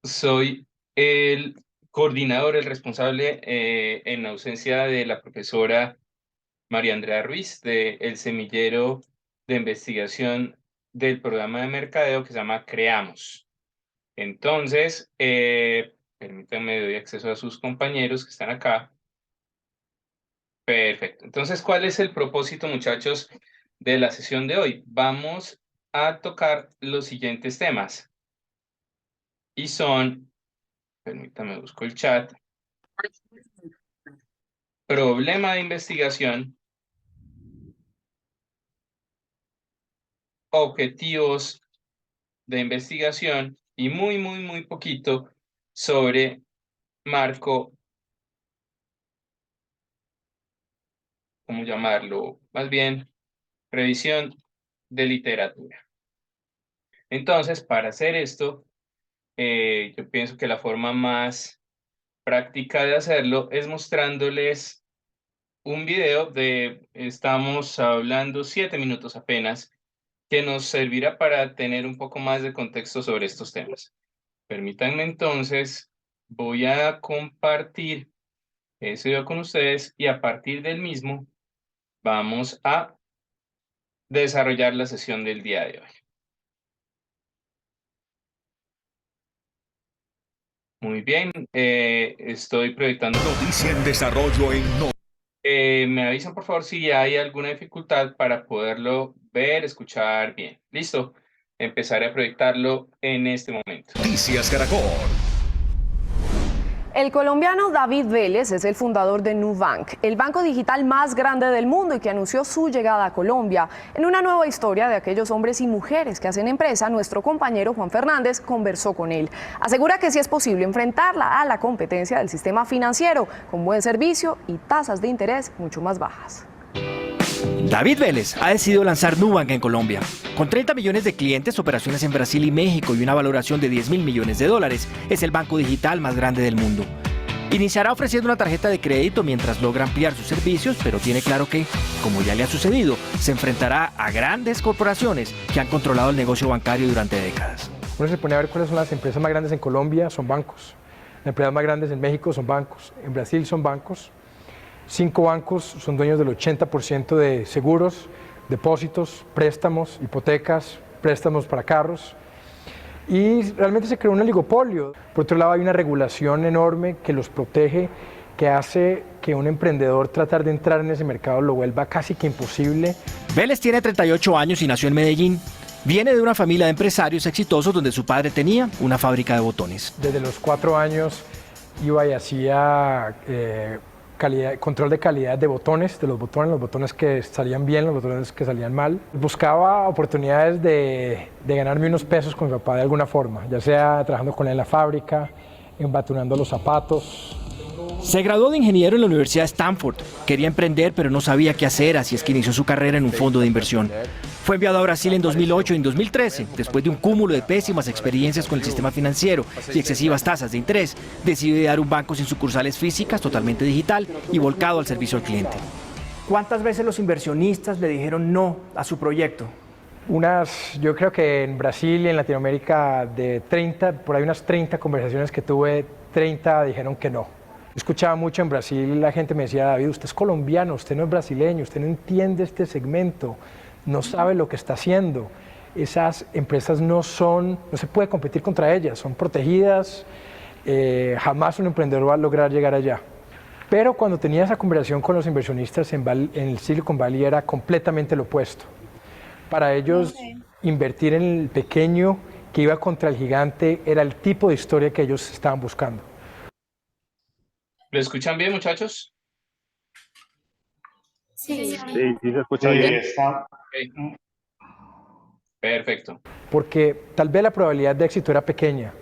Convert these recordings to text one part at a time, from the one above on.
Soy el coordinador, el responsable, en ausencia de la profesora María Andrea Ruiz, del semillero de investigación del programa de mercadeo que se llama Creamos. Entonces, permítanme, doy acceso a sus compañeros que están acá. Perfecto. Entonces, ¿cuál es el propósito, muchachos, de la sesión de hoy? Vamos a tocar los siguientes temas y son, permítanme, busco el chat, problema de investigación, objetivos de investigación y muy poquito sobre marco, ¿cómo llamarlo? Más bien, revisión de literatura. Entonces, para hacer esto, yo pienso que la forma más práctica de hacerlo es mostrándoles un video de, estamos hablando 7 minutos apenas, que nos servirá para tener un poco más de contexto sobre estos temas. Permítanme entonces, voy a compartir ese video con ustedes y a partir del mismo vamos a desarrollar la sesión del día de hoy. Muy bien, estoy proyectando. Noticia en desarrollo en No. Me avisan por favor si hay alguna dificultad para poderlo ver, escuchar bien. Listo, empezaré a proyectarlo en este momento. Noticias Caracol. El colombiano David Vélez es el fundador de Nubank, el banco digital más grande del mundo y que anunció su llegada a Colombia. En una nueva historia de aquellos hombres y mujeres que hacen empresa, nuestro compañero Juan Fernández conversó con él. Asegura que sí es posible enfrentarla a la competencia del sistema financiero, con buen servicio y tasas de interés mucho más bajas. David Vélez ha decidido lanzar Nubank en Colombia. Con 30 millones de clientes, operaciones en Brasil y México y una valoración de 10.000 millones de dólares, es el banco digital más grande del mundo. Iniciará ofreciendo una tarjeta de crédito mientras logra ampliar sus servicios, pero tiene claro que, como ya le ha sucedido, se enfrentará a grandes corporaciones que han controlado el negocio bancario durante décadas. Uno se pone a ver cuáles son las empresas más grandes en Colombia, son bancos. Las empresas más grandes en México son bancos. En Brasil son bancos. 5 bancos son dueños del 80% de seguros, depósitos, préstamos, hipotecas, préstamos para carros. Y realmente se creó un oligopolio. Por otro lado, hay una regulación enorme que los protege, que hace que un emprendedor tratar de entrar en ese mercado lo vuelva casi que imposible. Vélez tiene 38 años y nació en Medellín. Viene de una familia de empresarios exitosos donde su padre tenía una fábrica de botones. Desde los 4 años iba y hacía control de calidad de botones, los botones que salían bien, los botones que salían mal. Buscaba oportunidades de ganarme unos pesos con mi papá de alguna forma, ya sea trabajando con él en la fábrica, embatunando los zapatos. Se graduó de ingeniero en la Universidad de Stanford. Quería emprender, pero no sabía qué hacer, así es que inició su carrera en un fondo de inversión. Fue enviado a Brasil en 2008 y en 2013. Después de un cúmulo de pésimas experiencias con el sistema financiero y excesivas tasas de interés, decidió dar un banco sin sucursales físicas, totalmente digital y volcado al servicio al cliente. ¿Cuántas veces los inversionistas le dijeron no a su proyecto? Yo creo que en Brasil y en Latinoamérica de 30, por ahí unas 30 conversaciones que tuve, 30 dijeron que no. Escuchaba mucho en Brasil, la gente me decía: David, usted es colombiano, usted no es brasileño, usted no entiende este segmento, no sabe lo que está haciendo. Esas empresas no se puede competir contra ellas, son protegidas, jamás un emprendedor va a lograr llegar allá. Pero cuando tenía esa conversación con los inversionistas en el Silicon Valley era completamente lo opuesto. Para ellos, invertir en el pequeño que iba contra el gigante era el tipo de historia que ellos estaban buscando. ¿Lo escuchan bien, muchachos? Sí, se escucha bien. Okay. Perfecto. Porque tal vez la probabilidad de éxito era pequeña,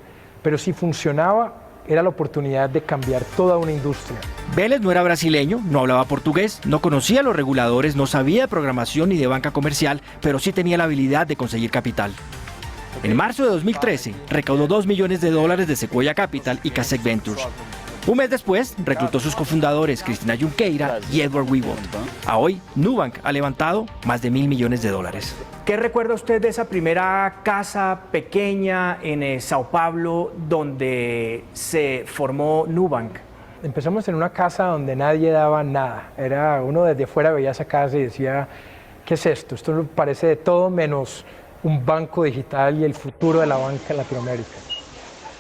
pero si funcionaba, era la oportunidad de cambiar toda una industria. Vélez no era brasileño, no hablaba portugués, no conocía a los reguladores, no sabía de programación ni de banca comercial, pero sí tenía la habilidad de conseguir capital. En marzo de 2013, recaudó $2 millones de Sequoia Capital y Kasek Ventures. Un mes después, reclutó sus cofundadores Cristina Junqueira y Edward Wibold. A hoy, Nubank ha levantado más de $1.000 millones. ¿Qué recuerda usted de esa primera casa pequeña en Sao Paulo donde se formó Nubank? Empezamos en una casa donde nadie daba nada. Era uno desde fuera veía esa casa y decía, ¿qué es esto? Esto parece de todo menos un banco digital y el futuro de la banca en Latinoamérica.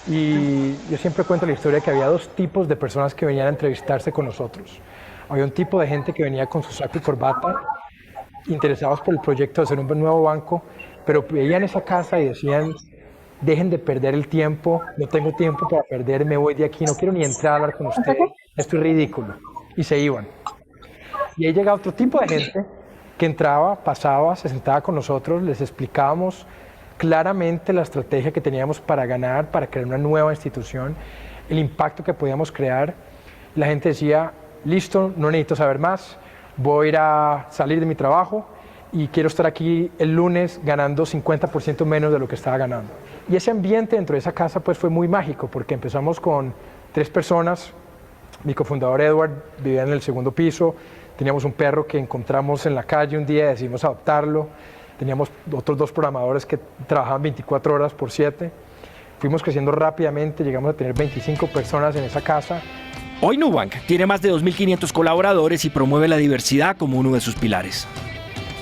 Y yo siempre cuento la historia de que había dos tipos de personas que venían a entrevistarse con nosotros. Había un tipo de gente que venía con su saco y corbata, interesados por el proyecto de hacer un nuevo banco, pero veían esa casa y decían, dejen de perder el tiempo, no tengo tiempo para perder, me voy de aquí, no quiero ni entrar a hablar con ustedes, esto es ridículo. Y se iban. Y ahí llegaba otro tipo de gente que entraba, pasaba, se sentaba con nosotros, les explicábamos claramente la estrategia que teníamos para ganar, para crear una nueva institución, el impacto que podíamos crear. La gente decía, listo, no necesito saber más, voy a ir a salir de mi trabajo y quiero estar aquí el lunes ganando 50% menos de lo que estaba ganando. Y ese ambiente dentro de esa casa pues fue muy mágico porque empezamos con 3 personas, mi cofundador Edward vivía en el segundo piso, teníamos un perro que encontramos en la calle un día y decidimos adoptarlo, teníamos otros 2 programadores que trabajaban 24 horas por 7, fuimos creciendo rápidamente, llegamos a tener 25 personas en esa casa. Hoy Nubank tiene más de 2.500 colaboradores y promueve la diversidad como uno de sus pilares.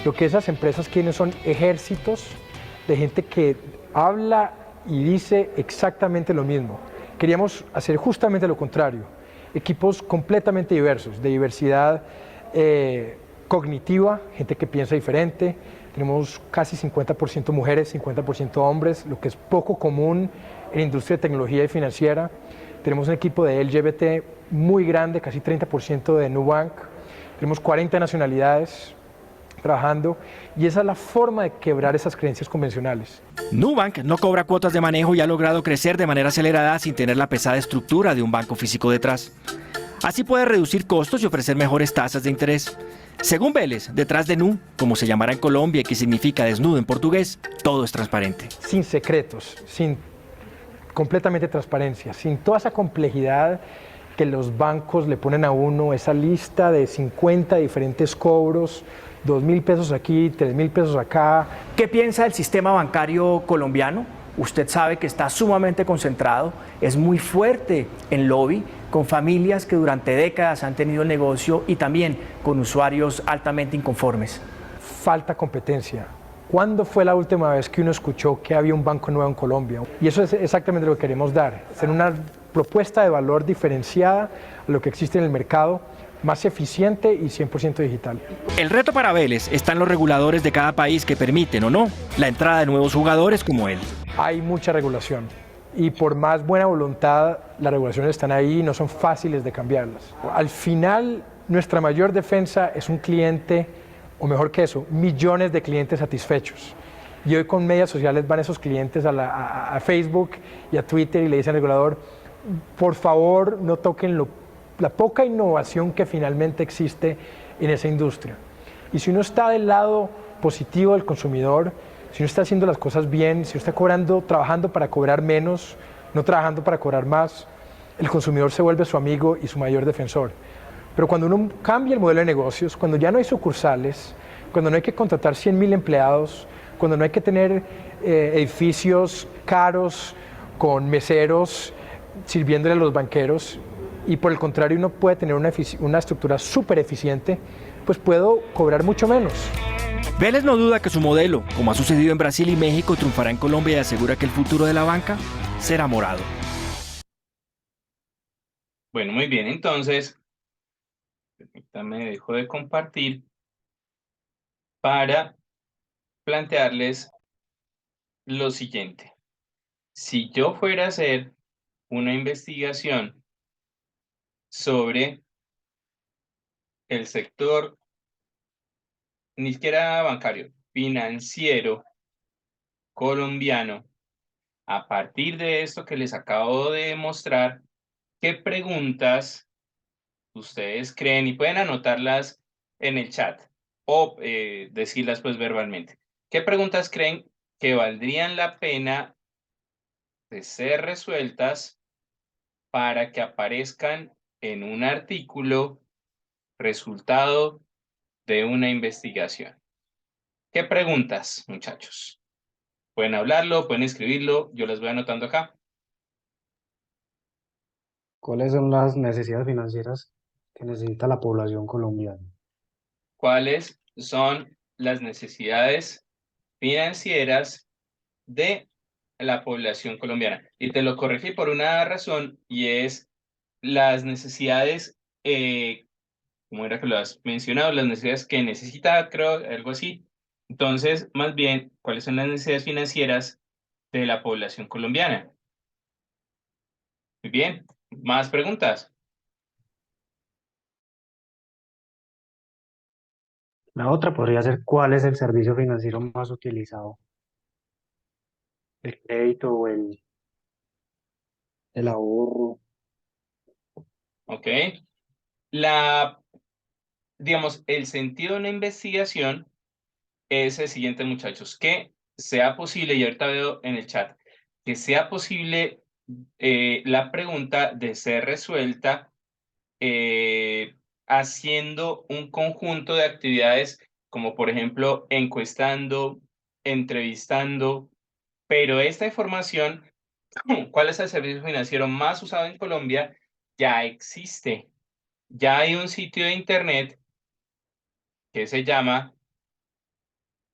Lo que esas empresas quieren son ejércitos de gente que habla y dice exactamente lo mismo. Queríamos hacer justamente lo contrario, equipos completamente diversos, de diversidad cognitiva, gente que piensa diferente. Tenemos casi 50% mujeres, 50% hombres, lo que es poco común en la industria de tecnología y financiera. Tenemos un equipo de LGBT muy grande, casi 30% de Nubank. Tenemos 40 nacionalidades trabajando y esa es la forma de quebrar esas creencias convencionales. Nubank no cobra cuotas de manejo y ha logrado crecer de manera acelerada sin tener la pesada estructura de un banco físico detrás. Así puede reducir costos y ofrecer mejores tasas de interés. Según Vélez, detrás de Nu, como se llamará en Colombia y que significa desnudo en portugués, todo es transparente. Sin secretos, sin completamente transparencia, sin toda esa complejidad que los bancos le ponen a uno, esa lista de 50 diferentes cobros, 2.000 pesos aquí, 3.000 pesos acá. ¿Qué piensa del sistema bancario colombiano? Usted sabe que está sumamente concentrado, es muy fuerte en lobby, con familias que durante décadas han tenido el negocio y también con usuarios altamente inconformes. Falta competencia. ¿Cuándo fue la última vez que uno escuchó que había un banco nuevo en Colombia? Y eso es exactamente lo que queremos dar, hacer una propuesta de valor diferenciada a lo que existe en el mercado, más eficiente y 100% digital. El reto para Vélez está en los reguladores de cada país que permiten o no la entrada de nuevos jugadores como él. Hay mucha regulación y por más buena voluntad las regulaciones están ahí y no son fáciles de cambiarlas. Al final nuestra mayor defensa es un cliente, o mejor que eso, millones de clientes satisfechos. Y hoy con medios sociales van esos clientes a Facebook y a Twitter y le dicen al regulador, por favor no toquen la poca innovación que finalmente existe en esa industria. Y si uno está del lado positivo del consumidor, si uno está haciendo las cosas bien, si uno está trabajando para cobrar menos, no trabajando para cobrar más, el consumidor se vuelve su amigo y su mayor defensor. Pero cuando uno cambia el modelo de negocios, cuando ya no hay sucursales, cuando no hay que contratar 100.000 empleados, cuando no hay que tener edificios caros con meseros sirviéndole a los banqueros, y por el contrario uno puede tener una estructura súper eficiente, pues puedo cobrar mucho menos. Vélez no duda que su modelo, como ha sucedido en Brasil y México, triunfará en Colombia y asegura que el futuro de la banca será morado. Bueno, muy bien, entonces, permítanme, dejo de compartir para plantearles lo siguiente. Si yo fuera a hacer una investigación sobre el sector, ni siquiera bancario, financiero colombiano, a partir de esto que les acabo de mostrar, ¿qué preguntas ustedes creen? Y pueden anotarlas en el chat o decirlas pues verbalmente. ¿Qué preguntas creen que valdrían la pena de ser resueltas para que aparezcan en un artículo resultado de una investigación. ¿Qué preguntas, muchachos? Pueden hablarlo, pueden escribirlo, yo las voy anotando acá. ¿Cuáles son las necesidades financieras que necesita la población colombiana? ¿Cuáles son las necesidades financieras de la población colombiana? Y te lo corregí por una razón, y es las necesidades, como era que lo has mencionado, las necesidades que necesita, creo, algo así. Entonces, más bien, ¿cuáles son las necesidades financieras de la población colombiana? Muy bien, más preguntas. La otra podría ser ¿cuál es el servicio financiero más utilizado? ¿El crédito o el ahorro? ¿Ok? Digamos, el sentido de una investigación es el siguiente, muchachos, que sea posible, y ahorita veo en el chat, que sea posible la pregunta de ser resuelta haciendo un conjunto de actividades como, por ejemplo, encuestando, entrevistando, pero esta información, ¿cuál es el servicio financiero más usado en Colombia? Ya existe. Ya hay un sitio de internet que se llama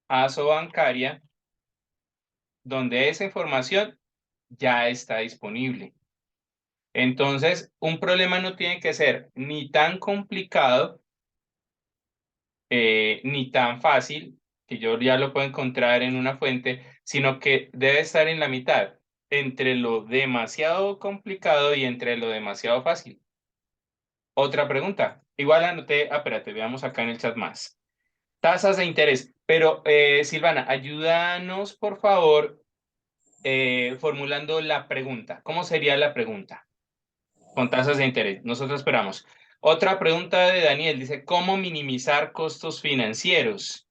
ASO Bancaria, donde esa información ya está disponible. Entonces, un problema no tiene que ser ni tan complicado ni tan fácil, que yo ya lo puedo encontrar en una fuente, sino que debe estar en la mitad, entre lo demasiado complicado y entre lo demasiado fácil. Otra pregunta. Igual anoté, espérate, veamos acá en el chat más. Tasas de interés. Pero, Silvana, ayúdanos, por favor, formulando la pregunta. ¿Cómo sería la pregunta? Con tasas de interés. Nosotros esperamos. Otra pregunta de Daniel dice, ¿cómo minimizar costos financieros?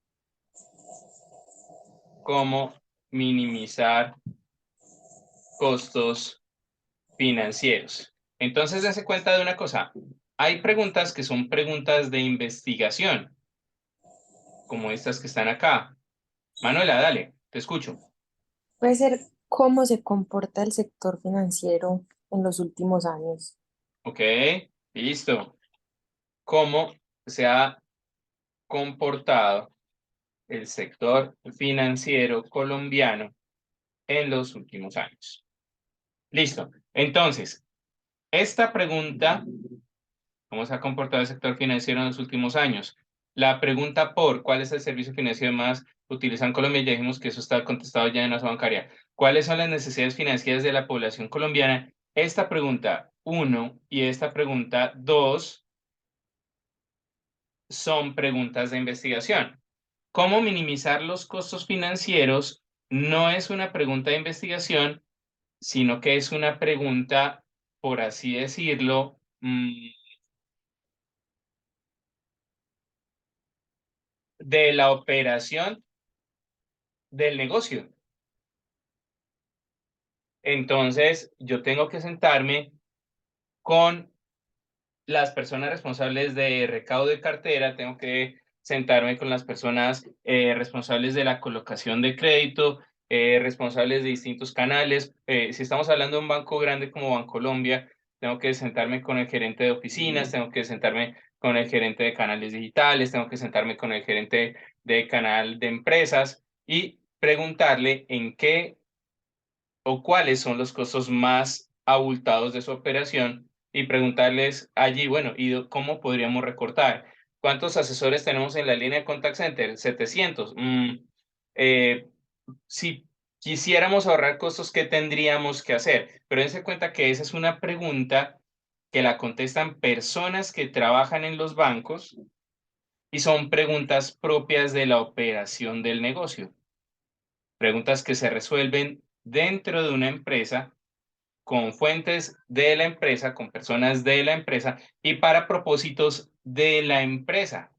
¿Cómo minimizar costos financieros? Entonces, dense cuenta de una cosa. Hay preguntas que son preguntas de investigación, como estas que están acá. Manuela, dale, te escucho. Puede ser cómo se comporta el sector financiero en los últimos años. Ok, listo. ¿Cómo se ha comportado el sector financiero colombiano en los últimos años? Listo. Entonces, esta pregunta, ¿cómo se ha comportado el sector financiero en los últimos años? La pregunta por ¿cuál es el servicio financiero más utilizado en Colombia? Ya dijimos que eso está contestado ya en la bancaria. ¿Cuáles son las necesidades financieras de la población colombiana? Esta pregunta 1 y esta pregunta 2 son preguntas de investigación. ¿Cómo minimizar los costos financieros? No es una pregunta de investigación, sino que es una pregunta, por así decirlo, de la operación del negocio. Entonces, yo tengo que sentarme con las personas responsables de recaudo de cartera, tengo que sentarme con las personas responsables de la colocación de crédito, responsables de distintos canales. Si estamos hablando de un banco grande como Bancolombia, tengo que sentarme con el gerente de oficinas, tengo que sentarme con el gerente de canales digitales, tengo que sentarme con el gerente de canal de empresas y preguntarle en qué o cuáles son los costos más abultados de su operación y preguntarles allí, bueno, ¿y cómo podríamos recortar? ¿Cuántos asesores tenemos en la línea de contact center? 700. Si quisiéramos ahorrar costos, ¿qué tendríamos que hacer? Pero dense cuenta que esa es una pregunta que la contestan personas que trabajan en los bancos y son preguntas propias de la operación del negocio. Preguntas que se resuelven dentro de una empresa con fuentes de la empresa, con personas de la empresa y para propósitos de la empresa.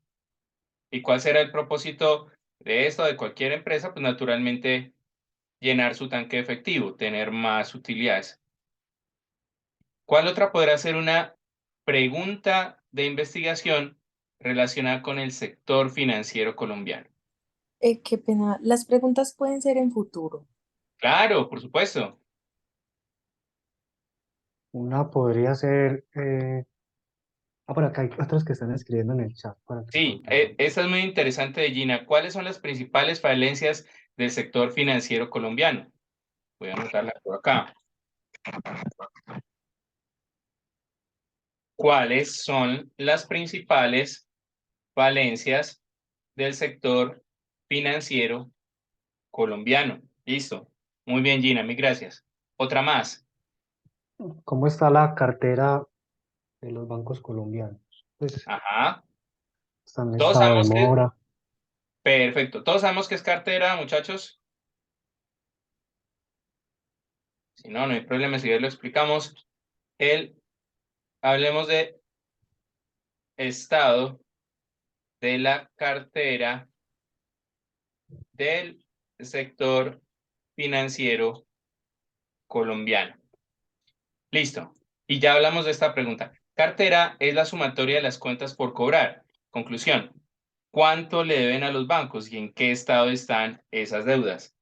¿Y cuál será el propósito de esto, de cualquier empresa? Pues naturalmente llenar su tanque efectivo, tener más utilidades. ¿Cuál otra podrá ser una pregunta de investigación relacionada con el sector financiero colombiano? Qué pena. Las preguntas pueden ser en futuro. Claro, por supuesto. Una podría ser, por acá hay otros que están escribiendo en el chat para que Sí, podamos. esta es muy interesante de Gina. ¿Cuáles son las principales falencias del sector financiero colombiano? Voy a anotarla por acá. ¿Cuáles son las principales falencias del sector financiero colombiano? Listo. Muy bien, Gina, mil gracias. Otra más. ¿Cómo está la cartera de los bancos colombianos? Pues Ajá. está en Todos estado de sabemos que, mora. perfecto. Todos sabemos que es cartera, muchachos. Si no, no hay problema, si ya lo explicamos. Hablemos de estado de la cartera del sector financiero colombiano. Listo. Y ya hablamos de esta pregunta. Cartera es la sumatoria de las cuentas por cobrar. Conclusión. ¿Cuánto le deben a los bancos y en qué estado están esas deudas?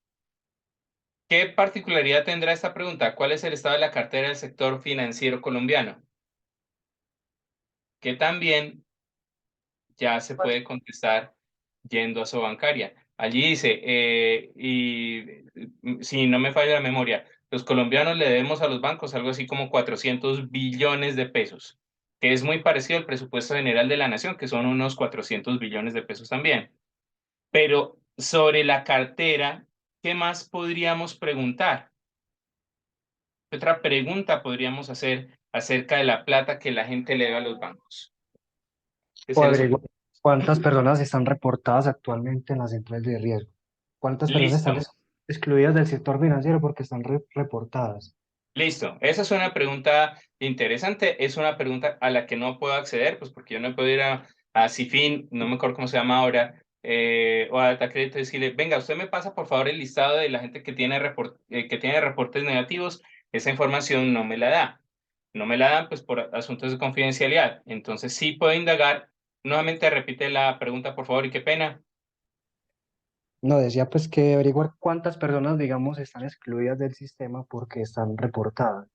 ¿Qué particularidad tendrá esta pregunta? ¿Cuál es el estado de la cartera del sector financiero colombiano? Que también ya se puede contestar yendo a su bancaria. Allí dice, si no me falla la memoria, los colombianos le debemos a los bancos algo así como 400 billones de pesos, que es muy parecido al presupuesto general de la nación, que son unos 400 billones de pesos también. Pero sobre la cartera, ¿qué más podríamos preguntar? ¿Qué otra pregunta podríamos hacer acerca de la plata que la gente le debe a los bancos? ¿Qué O se les averiguar ocurre? cuántas personas están reportadas actualmente en las centrales de riesgo. ¿Cuántas personas están Listo. excluidas del sector financiero porque están reportadas? Listo, esa es una pregunta interesante, es una pregunta a la que no puedo acceder, pues porque yo no puedo ir a Cifin, no me acuerdo cómo se llama ahora, o a Datacrédito y decirle, venga, usted me pasa por favor el listado de la gente que tiene reportes negativos, esa información no me la da, no me la dan pues por asuntos de confidencialidad, entonces sí puedo indagar, nuevamente repite la pregunta por favor y qué pena. No, decía pues que averiguar cuántas personas, digamos, están excluidas del sistema porque están reportadas.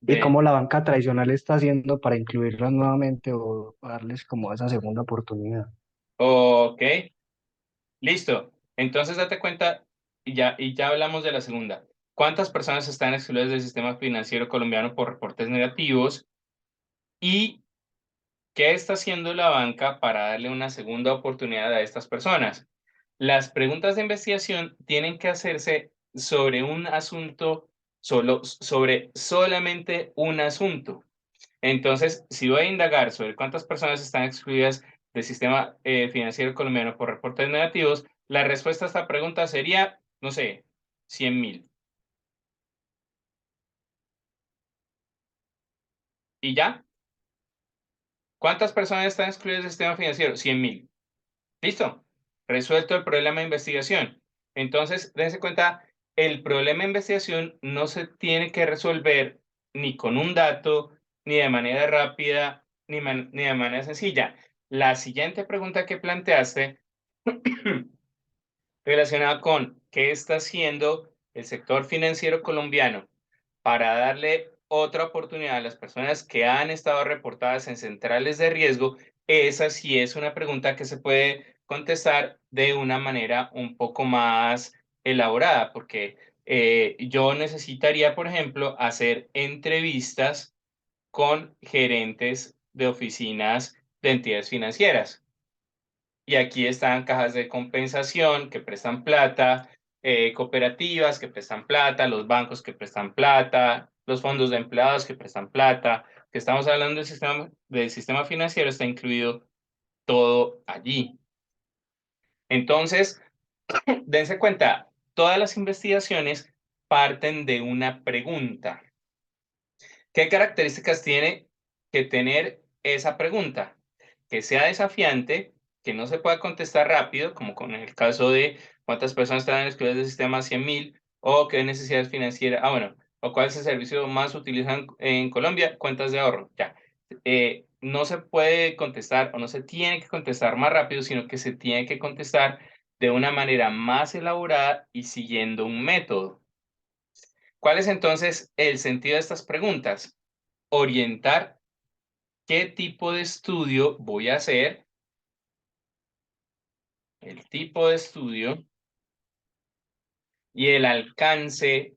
Y Bien, cómo la banca tradicional está haciendo para incluirlas nuevamente o darles como esa segunda oportunidad. ok. Listo. Entonces date cuenta, y ya hablamos de la segunda. ¿Cuántas personas están excluidas del sistema financiero colombiano por reportes negativos? ¿Y qué está haciendo la banca para darle una segunda oportunidad a estas personas? Las preguntas de investigación tienen que hacerse sobre un asunto, sobre solamente un asunto. Entonces, si voy a indagar sobre cuántas personas están excluidas del sistema financiero colombiano por reportes negativos, la respuesta a esta pregunta sería, no sé, 100.000. ¿Y ya? ¿Cuántas personas están excluidas del sistema financiero? 100.000. ¿Listo? Resuelto el problema de investigación. Entonces, dense cuenta, el problema de investigación no se tiene que resolver ni con un dato, ni de manera rápida, ni de manera sencilla. La siguiente pregunta que planteaste relacionada con qué está haciendo el sector financiero colombiano para darle otra oportunidad a las personas que han estado reportadas en centrales de riesgo, esa sí es una pregunta que se puede contestar de una manera un poco más elaborada, porque yo necesitaría, por ejemplo, hacer entrevistas con gerentes de oficinas de entidades financieras. Y aquí están cajas de compensación que prestan plata, cooperativas que prestan plata, los bancos que prestan plata, los fondos de empleados que prestan plata, que estamos hablando del sistema financiero, está incluido todo allí. Entonces, dense cuenta, todas las investigaciones parten de una pregunta. ¿Qué características tiene que tener esa pregunta? Que sea desafiante, que no se pueda contestar rápido, como con el caso de cuántas personas están excluidas del sistema 100.000 o qué necesidades financieras. Bueno, ¿O cuál es el servicio más utilizado en Colombia? Cuentas de ahorro. Ya. No se puede contestar o no se tiene que contestar más rápido, sino que se tiene que contestar de una manera más elaborada y siguiendo un método. ¿Cuál es entonces el sentido de estas preguntas? Orientar qué tipo de estudio voy a hacer, el tipo de estudio y el alcance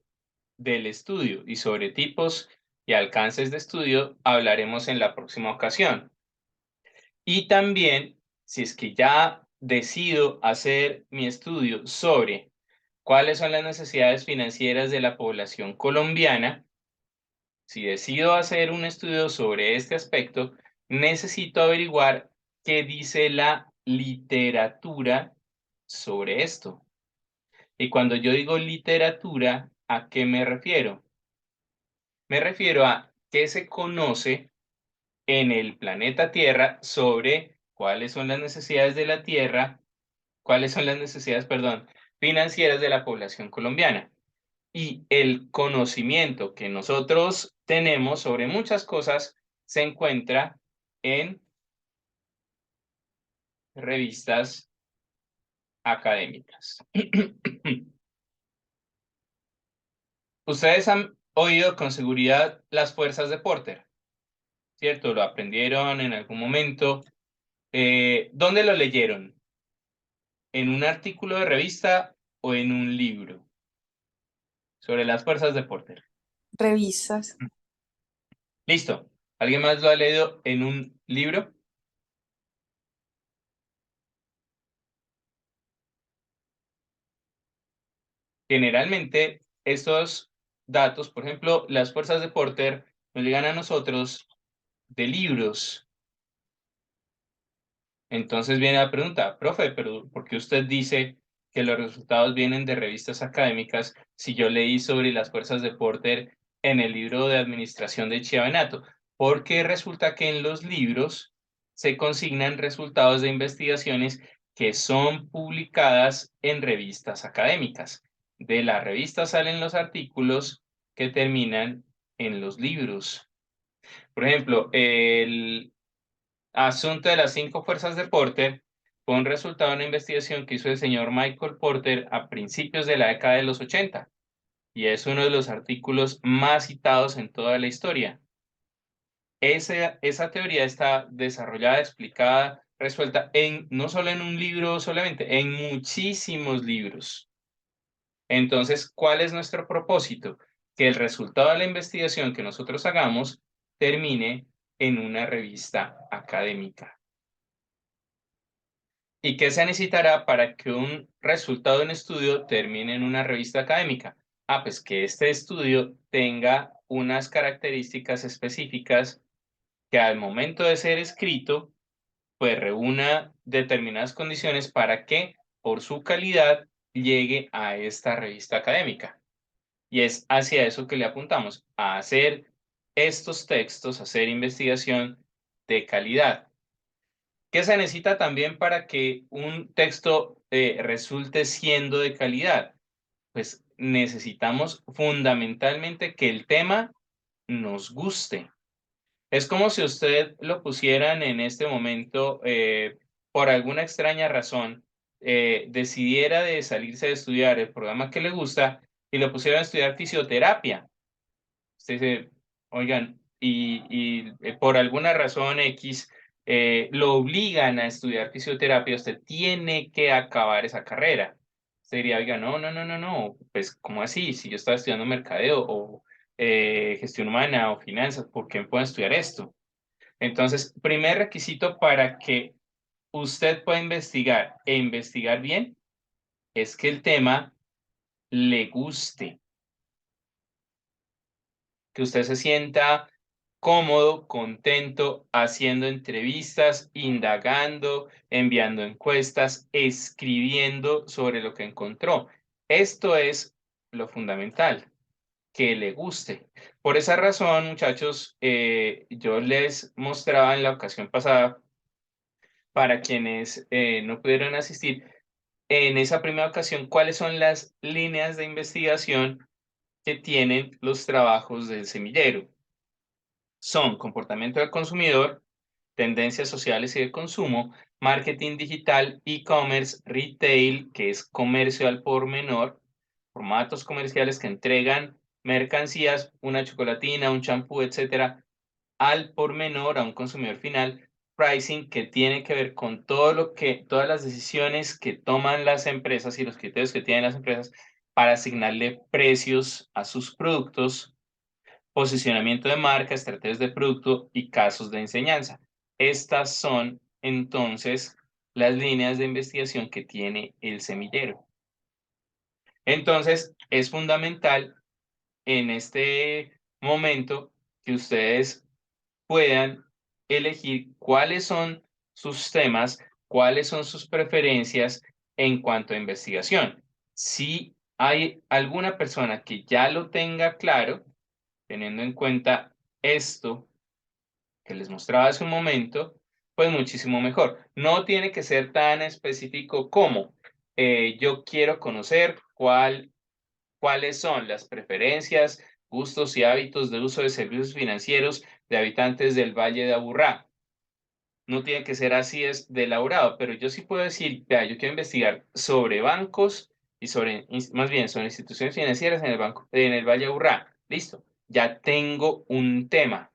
del estudio. Y sobre tipos y alcances de estudio hablaremos en la próxima ocasión. Y también, si es que ya decido hacer mi estudio sobre cuáles son las necesidades financieras de la población colombiana, si decido hacer un estudio sobre este aspecto, necesito averiguar qué dice la literatura sobre esto. Y cuando yo digo literatura, ¿a qué me refiero? Me refiero a qué se conoce en el planeta Tierra sobre cuáles son las necesidades de la Tierra, cuáles son las necesidades, perdón, financieras de la población colombiana. Y el conocimiento que nosotros tenemos sobre muchas cosas se encuentra en revistas académicas. Ustedes han oído con seguridad las fuerzas de Porter, ¿cierto? Lo aprendieron en algún momento. ¿Dónde lo leyeron? ¿En un artículo de revista o en un libro sobre las fuerzas de Porter? Revistas. Listo. ¿Alguien más lo ha leído en un libro? Generalmente, estos datos, por ejemplo, las fuerzas de Porter, nos llegan a nosotros de libros. Entonces viene la pregunta, profe, pero ¿por qué usted dice que los resultados vienen de revistas académicas si yo leí sobre las fuerzas de Porter en el libro de administración de Chiavenato? Porque resulta que en los libros se consignan resultados de investigaciones que son publicadas en revistas académicas. De la revista salen los artículos que terminan en los libros. Por ejemplo, el asunto de las 5 fuerzas de Porter fue un resultado de una investigación que hizo el señor Michael Porter a principios de la década de los 80 y es uno de los artículos más citados en toda la historia. Esa teoría está desarrollada, explicada, resuelta no solo en un libro solamente, en muchísimos libros. Entonces, ¿cuál es nuestro propósito? Que el resultado de la investigación que nosotros hagamos termine en una revista académica. ¿Y qué se necesitará para que un resultado de un estudio termine en una revista académica? Pues que este estudio tenga unas características específicas que al momento de ser escrito, pues reúna determinadas condiciones para que, por su calidad, llegue a esta revista académica. Y es hacia eso que le apuntamos, a hacer estos textos, hacer investigación de calidad. ¿Qué se necesita también para que un texto resulte siendo de calidad? Pues necesitamos fundamentalmente que el tema nos guste. Es como si usted lo pusieran en este momento, por alguna extraña razón, decidiera de salirse de estudiar el programa que le gusta y lo pusieran a estudiar fisioterapia. Usted dice, oigan, por alguna razón X lo obligan a estudiar fisioterapia, usted tiene que acabar esa carrera. Usted diría, oiga, no, pues, ¿cómo así? Si yo estaba estudiando mercadeo o gestión humana o finanzas, ¿por qué me puedo estudiar esto? Entonces, primer requisito para que usted pueda investigar e investigar bien es que el tema le guste, que usted se sienta cómodo, contento, haciendo entrevistas, indagando, enviando encuestas, escribiendo sobre lo que encontró. Esto es lo fundamental, que le guste. Por esa razón, muchachos, yo les mostraba en la ocasión pasada, para quienes no pudieron asistir, en esa primera ocasión, cuáles son las líneas de investigación que tienen los trabajos del semillero. Son comportamiento del consumidor, tendencias sociales y de consumo, marketing digital, e-commerce, retail, que es comercio al por menor, formatos comerciales que entregan mercancías, una chocolatina, un champú, etcétera, al por menor a un consumidor final, pricing, que tiene que ver con todas las decisiones que toman las empresas y los criterios que tienen las empresas para asignarle precios a sus productos, posicionamiento de marca, estrategias de producto y casos de enseñanza. Estas son entonces las líneas de investigación que tiene el semillero. Entonces, es fundamental en este momento que ustedes puedan elegir cuáles son sus temas, cuáles son sus preferencias en cuanto a investigación. Si hay alguna persona que ya lo tenga claro, teniendo en cuenta esto que les mostraba hace un momento, pues muchísimo mejor. No tiene que ser tan específico como yo quiero conocer cuáles son las preferencias, gustos y hábitos de uso de servicios financieros de habitantes del Valle de Aburrá. No tiene que ser así de elaborado, pero yo sí puedo decir, vea, yo quiero investigar sobre bancos y más bien sobre instituciones financieras en el Valle de Aburrá. Listo, ya tengo un tema.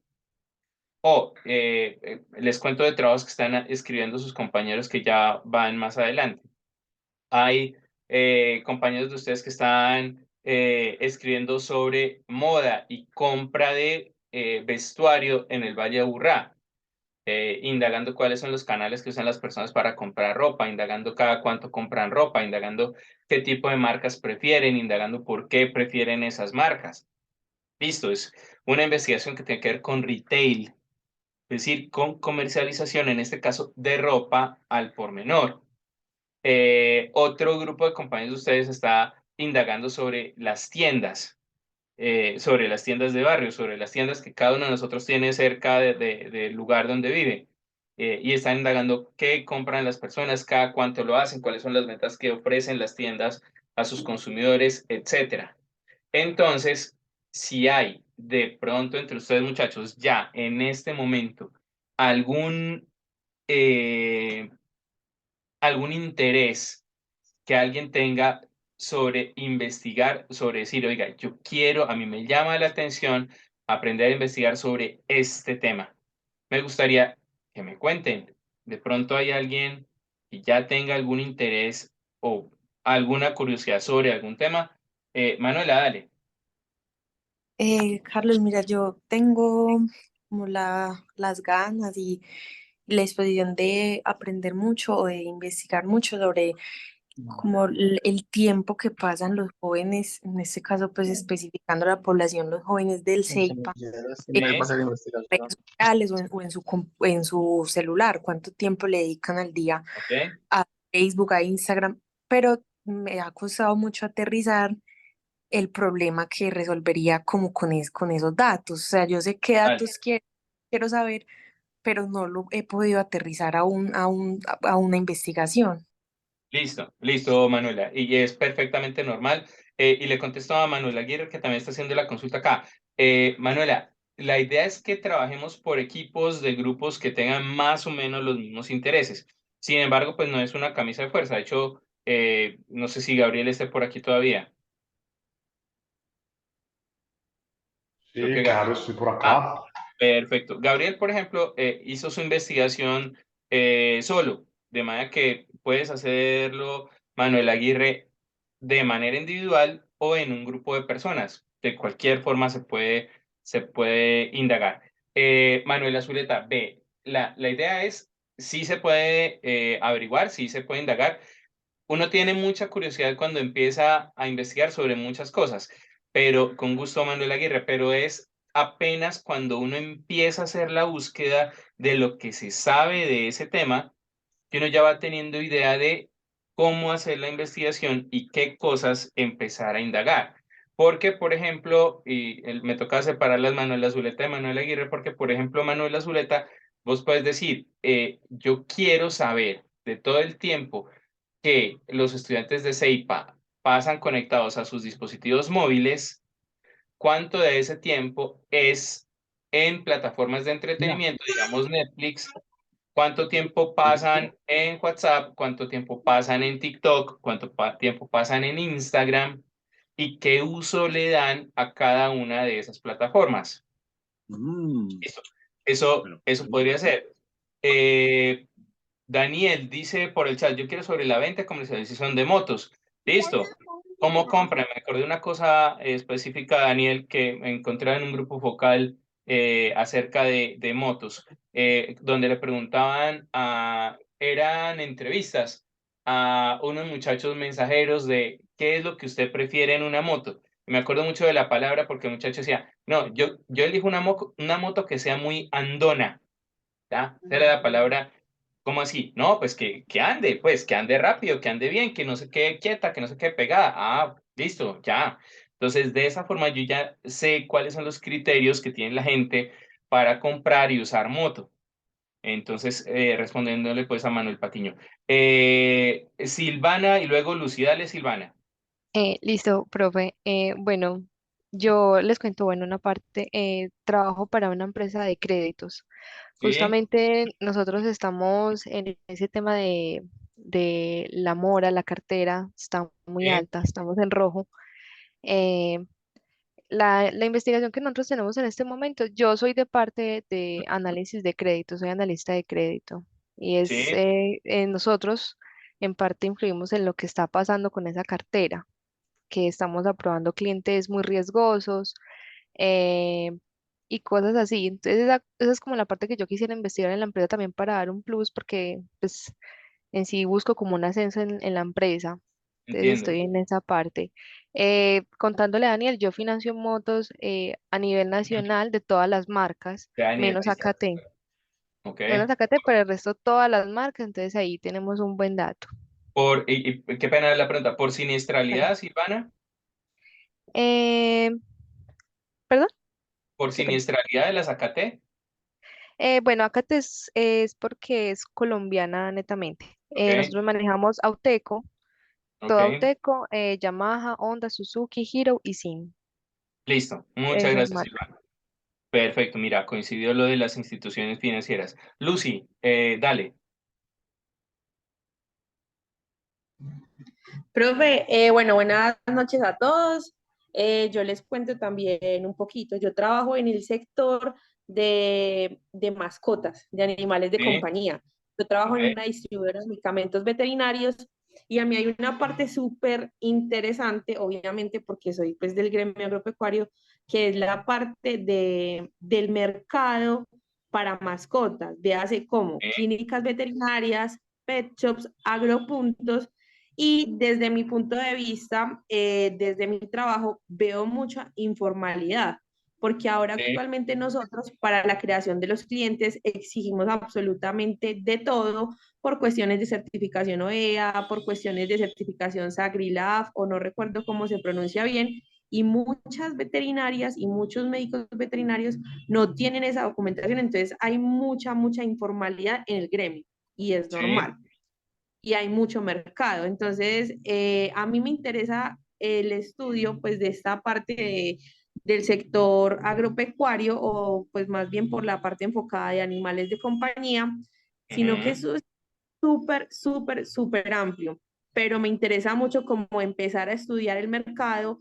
O les cuento de trabajos que están escribiendo sus compañeros que ya van más adelante. Hay compañeros de ustedes que están escribiendo sobre moda y compra de vestuario en el Valle de Aburrá, indagando cuáles son los canales que usan las personas para comprar ropa, indagando cada cuánto compran ropa, indagando qué tipo de marcas prefieren, indagando por qué prefieren esas marcas. Listo, es una investigación que tiene que ver con retail, es decir, con comercialización, en este caso, de ropa al por menor. Otro grupo de compañeros de ustedes está indagando sobre las tiendas de barrio, sobre las tiendas que cada uno de nosotros tiene cerca del lugar donde vive. Y están indagando qué compran las personas, cada cuánto lo hacen, cuáles son las ventas que ofrecen las tiendas a sus consumidores, etcétera. Entonces, si hay de pronto entre ustedes, muchachos, ya en este momento algún, eh, algún interés que alguien tenga sobre investigar, sobre decir, oiga, yo quiero, a mí me llama la atención aprender a investigar sobre este tema. Me gustaría que me cuenten. De pronto hay alguien que ya tenga algún interés o alguna curiosidad sobre algún tema. Manuela, dale. Carlos, mira, yo tengo como las ganas y la disposición de aprender mucho o de investigar mucho sobre como el tiempo que pasan los jóvenes, en este caso pues especificando la población, los jóvenes del CEIPA, en Sí, redes sociales en su celular, cuánto tiempo le dedican al día ok. a Facebook, a Instagram, pero me ha costado mucho aterrizar el problema que resolvería como con esos datos. O sea, yo sé qué Dale. datos quiero saber, pero no lo he podido aterrizar a una investigación. Listo, listo, Manuela. Y es perfectamente normal. Y le contesto a Manuela Aguirre, que también está haciendo la consulta acá. Manuela, la idea es que trabajemos por equipos de grupos que tengan más o menos los mismos intereses. Sin embargo, pues no es una camisa de fuerza. De hecho, no sé si Gabriel esté por aquí todavía. Creo Sí, que claro, estoy por Ah, acá. perfecto. Gabriel, por ejemplo, hizo su investigación solo, de manera que puedes hacerlo, Manuel Aguirre, de manera individual o en un grupo de personas. De cualquier forma se puede indagar. Manuela Zuleta, B, la idea es, sí se puede averiguar, sí se puede indagar. Uno tiene mucha curiosidad cuando empieza a investigar sobre muchas cosas, pero con gusto, Manuel Aguirre, pero es apenas cuando uno empieza a hacer la búsqueda de lo que se sabe de ese tema, que uno ya va teniendo idea de cómo hacer la investigación y qué cosas empezar a indagar. Porque, por ejemplo, me toca separar las Manuela Zuleta de Manuel Aguirre, porque, por ejemplo, Manuela Zuleta, vos puedes decir, yo quiero saber de todo el tiempo que los estudiantes de CEIPA pasan conectados a sus dispositivos móviles, cuánto de ese tiempo es en plataformas de Ya. entretenimiento, digamos Netflix, cuánto tiempo pasan en WhatsApp, cuánto tiempo pasan en TikTok, cuánto tiempo pasan en Instagram y qué uso le dan a cada una de esas plataformas. Listo. Eso podría ser. Eh, Daniel dice por el chat, yo quiero sobre la venta y comercialización de motos. Listo. ¿Cómo compran? Me acordé de una cosa específica, Daniel, que encontré en un grupo focal acerca de motos, donde le preguntaban eran entrevistas a unos muchachos mensajeros de qué es lo que usted prefiere en una moto. Y me acuerdo mucho de la palabra porque el muchacho decía, no, yo elijo una moto que sea muy andona. ¿Ya? Esa era la palabra. ¿Cómo así? No, pues que ande, pues que ande rápido, que ande bien, que no se quede quieta, que no se quede pegada. Ah, listo, ya. Entonces, de esa forma yo ya sé cuáles son los criterios que tiene la gente para comprar y usar moto. Entonces, respondiéndole pues a Manuel Patiño. Silvana y luego Lucía, dale Silvana. Listo, profe. Bueno, yo les cuento, bueno, una parte, trabajo para una empresa de créditos. Sí, Justamente nosotros estamos en ese tema de la mora, la cartera, está muy sí, alta, estamos en rojo. Eh, la investigación que nosotros tenemos en este momento, yo soy de parte de análisis de crédito, soy analista de crédito. Y es, sí, nosotros en parte influimos en lo que está pasando con esa cartera que estamos aprobando clientes muy riesgosos eh, y cosas así. Entonces, esa es como la parte que yo quisiera investigar en la empresa también para dar un plus, porque pues en sí busco como un ascenso en la empresa. Entonces, entiendo. estoy en esa parte. Contándole a Daniel, yo financio motos a nivel nacional de todas las marcas, Daniel, menos listo. AKT. Ok. Menos AKT, pero el resto todas las marcas, entonces ahí tenemos un buen dato. Y qué pena la pregunta, ¿por Vale. siniestralidad, Silvana? Eh, ¿Perdón? ¿Por Qué pena. siniestralidad de la Zacate? Bueno, Acate es porque es colombiana netamente. Ok, Nosotros manejamos Auteco, todo ok, Auteco, Yamaha, Honda, Suzuki, Hero y Sim. listo. Muchas Esas gracias, marcas. Silvana. Perfecto, mira, coincidió lo de las instituciones financieras. Lucy, dale. Profe, bueno, buenas noches a todos. Yo les cuento también un poquito. Yo trabajo en el sector de mascotas, de animales de Sí, compañía. Yo trabajo ok, en una distribuidora de medicamentos veterinarios y a mí hay una parte súper interesante, obviamente porque soy pues del gremio agropecuario, que es la parte del mercado para mascotas, véase como sí, clínicas veterinarias, pet shops, agropuntos y desde mi punto de vista, desde mi trabajo, veo mucha informalidad, porque ahora sí, actualmente nosotros para la creación de los clientes exigimos absolutamente de todo por cuestiones de certificación OEA, por cuestiones de certificación SAGRILAF o no recuerdo cómo se pronuncia bien, y muchas veterinarias y muchos médicos veterinarios no tienen esa documentación, entonces hay mucha informalidad en el gremio y es sí, normal y hay mucho mercado. Entonces, a mí me interesa el estudio pues de esta parte del sector agropecuario o pues más bien por la parte enfocada de animales de compañía, sino que ujú, eso es súper amplio, pero me interesa mucho como empezar a estudiar el mercado,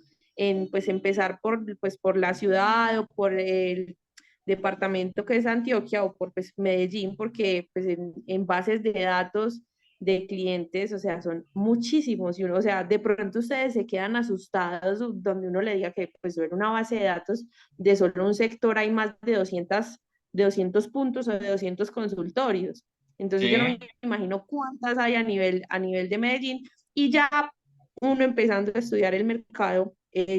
pues empezar pues, por la ciudad o por el departamento que es Antioquia o por pues, Medellín, porque pues en bases de datos de clientes, o sea, son muchísimos y uno, o sea, de pronto ustedes se quedan asustados donde uno le diga que pues en una base de datos de solo un sector hay más de 200 puntos o de 200 consultorios. Entonces yo no sí, me imagino cuántas hay a nivel de Medellín y ya uno empezando a estudiar el mercado,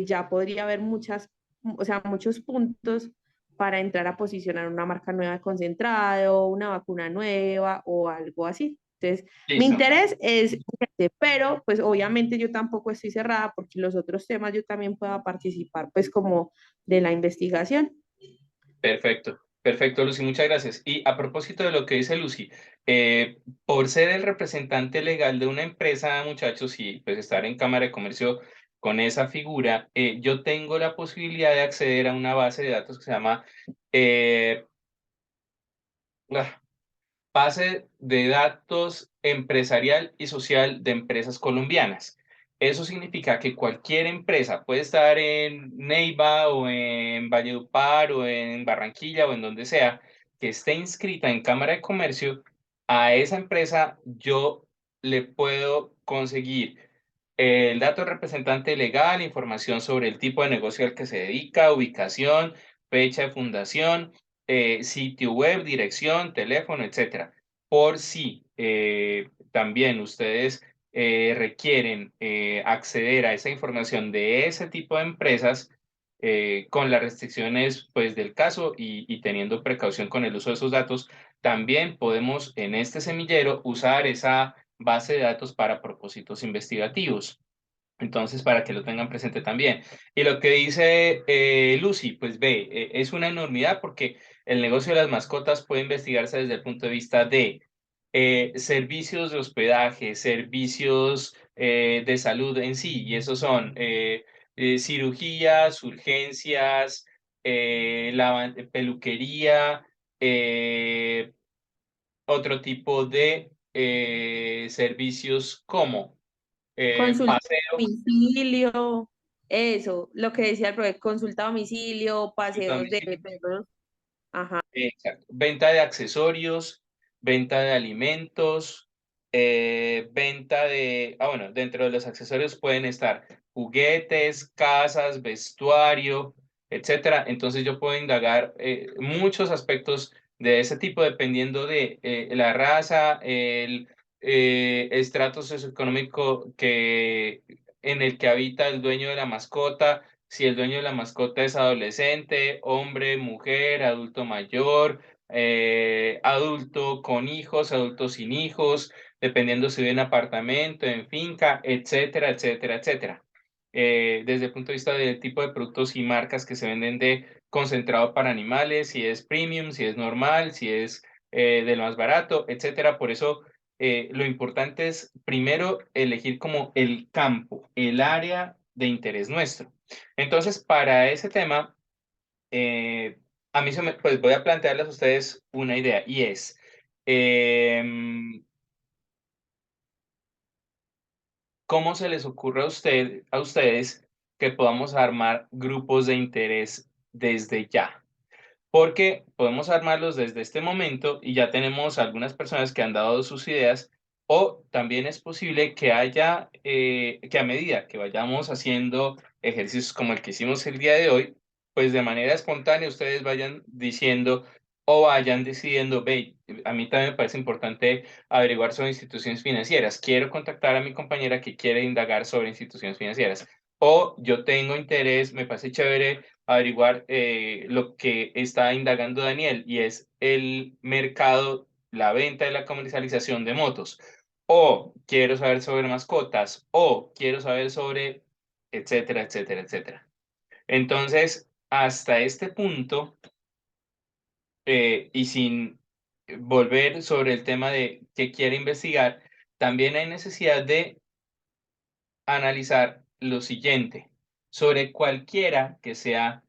ya podría haber o sea, muchos puntos para entrar a posicionar una marca nueva de concentrado, una vacuna nueva o algo así. Entonces, mi listo. interés es este, pero pues obviamente yo tampoco estoy cerrada porque los otros temas yo también pueda participar pues como de la investigación. Perfecto, perfecto, Lucy, muchas gracias. Y a propósito de lo que dice Lucy, por ser el representante legal de una empresa, muchachos, y pues estar en Cámara de Comercio, con esa figura, yo tengo la posibilidad de acceder a una base de datos que se llama base de datos empresarial y social de empresas colombianas. Eso significa que cualquier empresa puede estar en Neiva o en Valledupar o en Barranquilla o en donde sea, que esté inscrita en Cámara de Comercio, a esa empresa yo le puedo conseguir el dato del representante legal, información sobre el tipo de negocio al que se dedica, ubicación, fecha de fundación, sitio web, dirección, teléfono, etcétera. Por si también ustedes requieren acceder a esa información de ese tipo de empresas, con las restricciones pues, del caso y teniendo precaución con el uso de esos datos, también podemos en este semillero usar esa base de datos para propósitos investigativos. Entonces, para que lo tengan presente también. Y lo que dice Lucy, pues ve, es una enormidad porque el negocio de las mascotas puede investigarse desde el punto de vista de servicios de hospedaje, servicios de salud en sí, y esos son cirugías, urgencias, peluquería, otro tipo de servicios como Consulta a paseo. domicilio, eso, lo que decía el profe, consulta a domicilio, Y paseos de domicilio. perros. Ajá. Exacto. Venta de accesorios, venta de alimentos, venta de, bueno, dentro de los accesorios pueden estar juguetes, casas, vestuario, etcétera. Entonces yo puedo indagar muchos aspectos de ese tipo dependiendo de la raza, el estrato socioeconómico en el que habita el dueño de la mascota, si el dueño de la mascota es adolescente, hombre, mujer, adulto mayor, adulto con hijos, adulto sin hijos, dependiendo si vive en apartamento, en finca, etcétera, etcétera, etcétera. Desde el punto de vista del tipo de productos y marcas que se venden de concentrado para animales, si es premium, si es normal, si es de lo más barato, etcétera. Por eso lo importante es primero elegir como el campo, el área de interés nuestro. Entonces, para ese tema, a mí pues voy a plantearles a ustedes una idea y es, ¿cómo se les ocurre a ustedes que podamos armar grupos de interés desde ya? Porque podemos armarlos desde este momento y ya tenemos algunas personas que han dado sus ideas, o también es posible que haya, que a medida que vayamos haciendo ejercicios como el que hicimos el día de hoy, pues de manera espontánea ustedes vayan diciendo o vayan decidiendo, ve, a mí también me parece importante averiguar sobre instituciones financieras, quiero contactar a mi compañera que quiere indagar sobre instituciones financieras, o yo tengo interés, me parece chévere averiguar lo que está indagando Daniel y es el mercado, la venta y la comercialización de motos. O quiero saber sobre mascotas, o quiero saber sobre, etcétera, etcétera, etcétera. Entonces, hasta este punto, y sin volver sobre el tema de qué quiere investigar, también hay necesidad de analizar lo siguiente sobre cualquiera que sea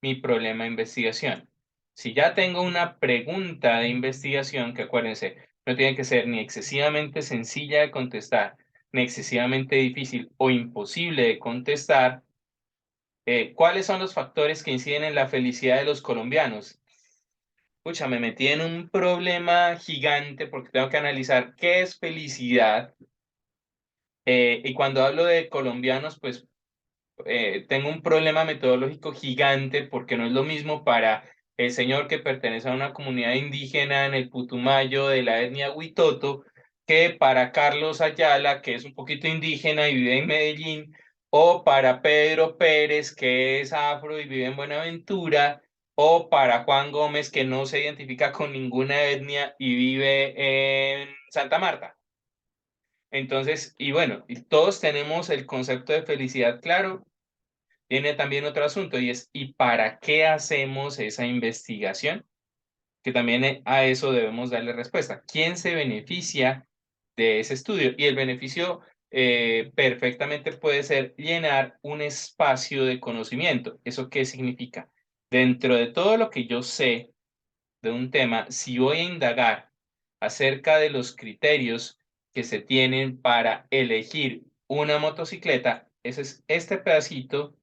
mi problema de investigación. Si ya tengo una pregunta de investigación, que acuérdense, no tiene que ser ni excesivamente sencilla de contestar, ni excesivamente difícil o imposible de contestar, ¿cuáles son los factores que inciden en la felicidad de los colombianos? Pucha, me metí en un problema gigante porque tengo que analizar qué es felicidad. Y cuando hablo de colombianos, pues tengo un problema metodológico gigante porque no es lo mismo para el señor que pertenece a una comunidad indígena en el Putumayo de la etnia Huitoto que para Carlos Ayala, que es un poquito indígena y vive en Medellín, o para Pedro Pérez, que es afro y vive en Buenaventura, o para Juan Gómez, que no se identifica con ninguna etnia y vive en Santa Marta. Entonces, y bueno, y todos tenemos el concepto de felicidad claro. Tiene también otro asunto y es, ¿y para qué hacemos esa investigación? Que también a eso debemos darle respuesta. ¿Quién se beneficia de ese estudio? Y el beneficio perfectamente puede ser llenar un espacio de conocimiento. ¿Eso qué significa? Dentro de todo lo que yo sé de un tema, si voy a indagar acerca de los criterios que se tienen para elegir una motocicleta, ese es este pedacito,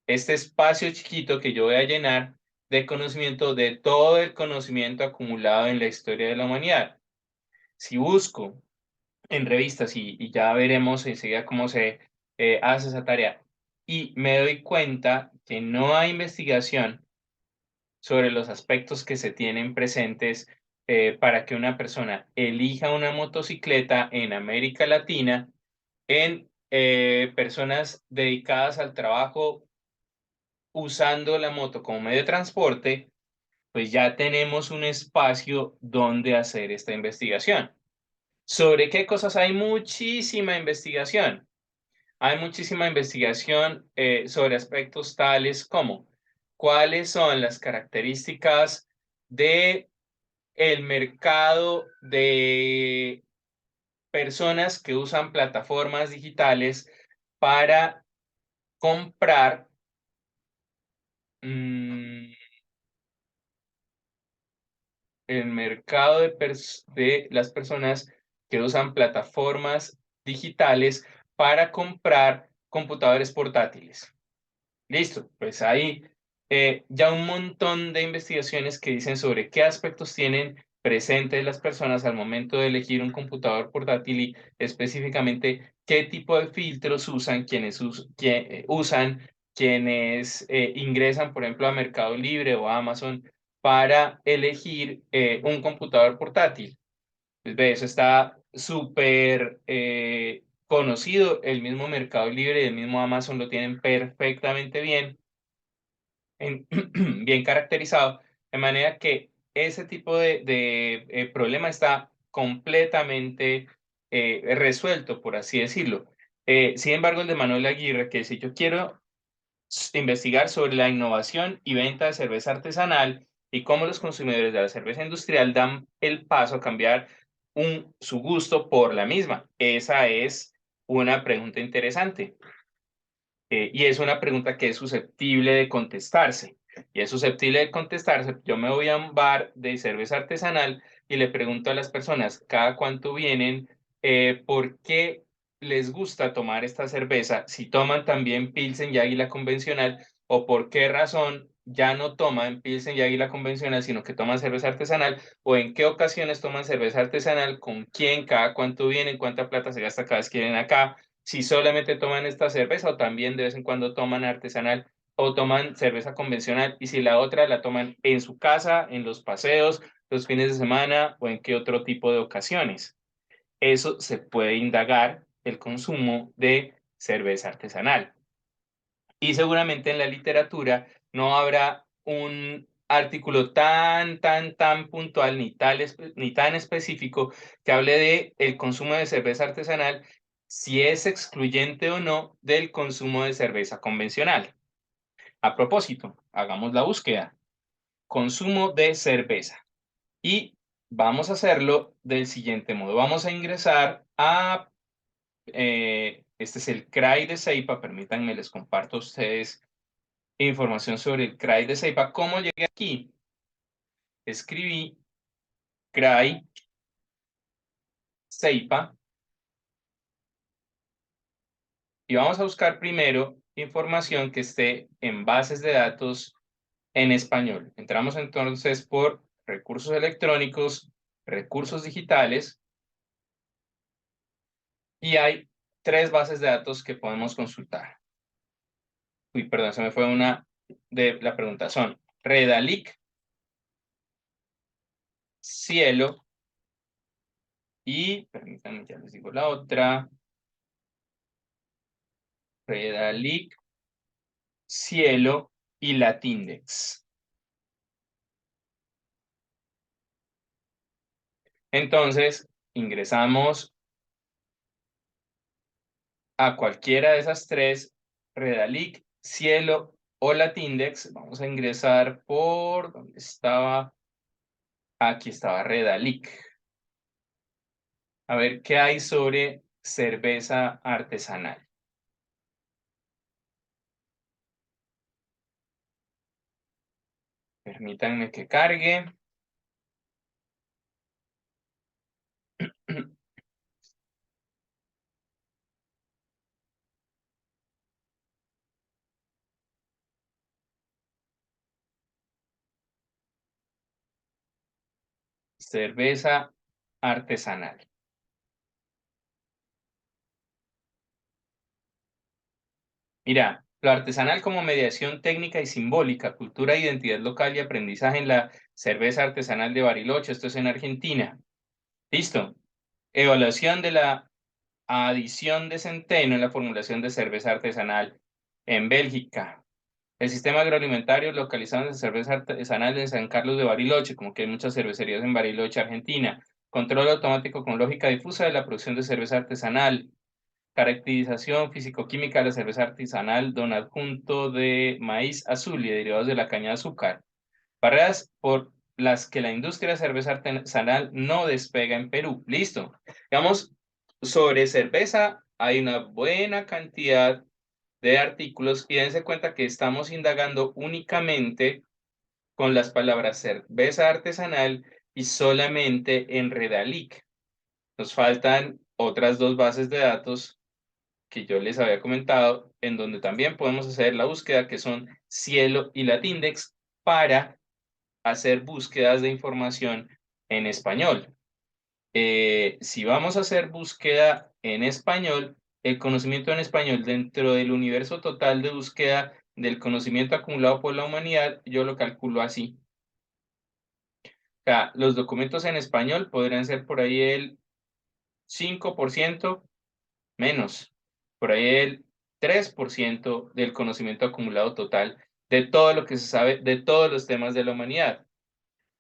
este espacio chiquito que yo voy a llenar de conocimiento, de todo el conocimiento acumulado en la historia de la humanidad. Si busco en revistas y ya veremos enseguida cómo se hace esa tarea, y me doy cuenta que no hay investigación sobre los aspectos que se tienen presentes para que una persona elija una motocicleta en América Latina, en personas dedicadas al trabajo usando la moto como medio de transporte, pues ya tenemos un espacio donde hacer esta investigación. ¿Sobre qué cosas hay muchísima investigación? Hay muchísima investigación sobre aspectos tales como cuáles son las características de el mercado de personas que usan plataformas digitales para comprar el mercado de las personas que usan plataformas digitales para comprar computadores portátiles. Listo, pues hay ya un montón de investigaciones que dicen sobre qué aspectos tienen presentes las personas al momento de elegir un computador portátil y específicamente qué tipo de filtros usan quienes ingresan, por ejemplo, a Mercado Libre o a Amazon para elegir un computador portátil. Pues ve, eso está súper conocido, el mismo Mercado Libre y el mismo Amazon lo tienen perfectamente bien, bien caracterizado, de manera que ese tipo de problema está completamente resuelto, por así decirlo. Sin embargo, el de Manuel Aguirre, que dice, yo quiero investigar sobre la innovación y venta de cerveza artesanal y cómo los consumidores de la cerveza industrial dan el paso a cambiar su gusto por la misma. Esa es una pregunta interesante y es una pregunta que es susceptible de contestarse. Y es susceptible de contestarse. Yo me voy a un bar de cerveza artesanal y le pregunto a las personas cada cuánto vienen, por qué les gusta tomar esta cerveza, si toman también Pilsen y Águila convencional, o por qué razón ya no toman Pilsen y Águila convencional, sino que toman cerveza artesanal, o en qué ocasiones toman cerveza artesanal, con quién, cada cuánto vienen, cuánta plata se gasta cada vez que vienen acá, si solamente toman esta cerveza o también de vez en cuando toman artesanal o toman cerveza convencional, y si la otra la toman en su casa, en los paseos, los fines de semana o en qué otro tipo de ocasiones. Eso se puede indagar el consumo de cerveza artesanal. Y seguramente en la literatura no habrá un artículo tan puntual ni tan específico que hable de el consumo de cerveza artesanal, si es excluyente o no del consumo de cerveza convencional. A propósito, hagamos la búsqueda. Consumo de cerveza. Y vamos a hacerlo del siguiente modo. Vamos a ingresar a este es el CRAI de Ceipa. Permítanme, les comparto a ustedes información sobre el CRAI de Ceipa. ¿Cómo llegué aquí? Escribí CRAI Ceipa y vamos a buscar primero información que esté en bases de datos en español. Entramos entonces por recursos electrónicos, recursos digitales, y hay 3 bases de datos que podemos consultar. Uy, perdón, se me fue una de la pregunta. Son Redalic, Cielo y, permítanme, ya les digo la otra. Redalic, Cielo y Latindex. Entonces, ingresamos a cualquiera de esas 3, Redalic, Cielo o Latindex. Vamos a ingresar por ¿dónde estaba? Aquí estaba Redalic. A ver, ¿qué hay sobre cerveza artesanal? Permítanme que cargue. Cerveza artesanal. Mira, lo artesanal como mediación técnica y simbólica, cultura, identidad local y aprendizaje en la cerveza artesanal de Bariloche. Esto es en Argentina. Listo. Evaluación de la adición de centeno en la formulación de cerveza artesanal en Bélgica. El sistema agroalimentario localizado en cerveza artesanal en San Carlos de Bariloche, como que hay muchas cervecerías en Bariloche, Argentina. Control automático con lógica difusa de la producción de cerveza artesanal. Caracterización físico-química de la cerveza artesanal don adjunto de maíz azul y derivados de la caña de azúcar. Barreras por las que la industria de cerveza artesanal no despega en Perú. Listo. Digamos, sobre cerveza hay una buena cantidad de artículos y dense cuenta que estamos indagando únicamente con las palabras cerveza artesanal y solamente en Redalic. Nos faltan otras dos bases de datos que yo les había comentado, en donde también podemos hacer la búsqueda, que son Cielo y Latindex, para hacer búsquedas de información en español. Si vamos a hacer búsqueda en español, el conocimiento en español dentro del universo total de búsqueda del conocimiento acumulado por la humanidad, yo lo calculo así. O sea, los documentos en español podrían ser por ahí el 5% menos, por ahí el 3% del conocimiento acumulado total de todo lo que se sabe de todos los temas de la humanidad.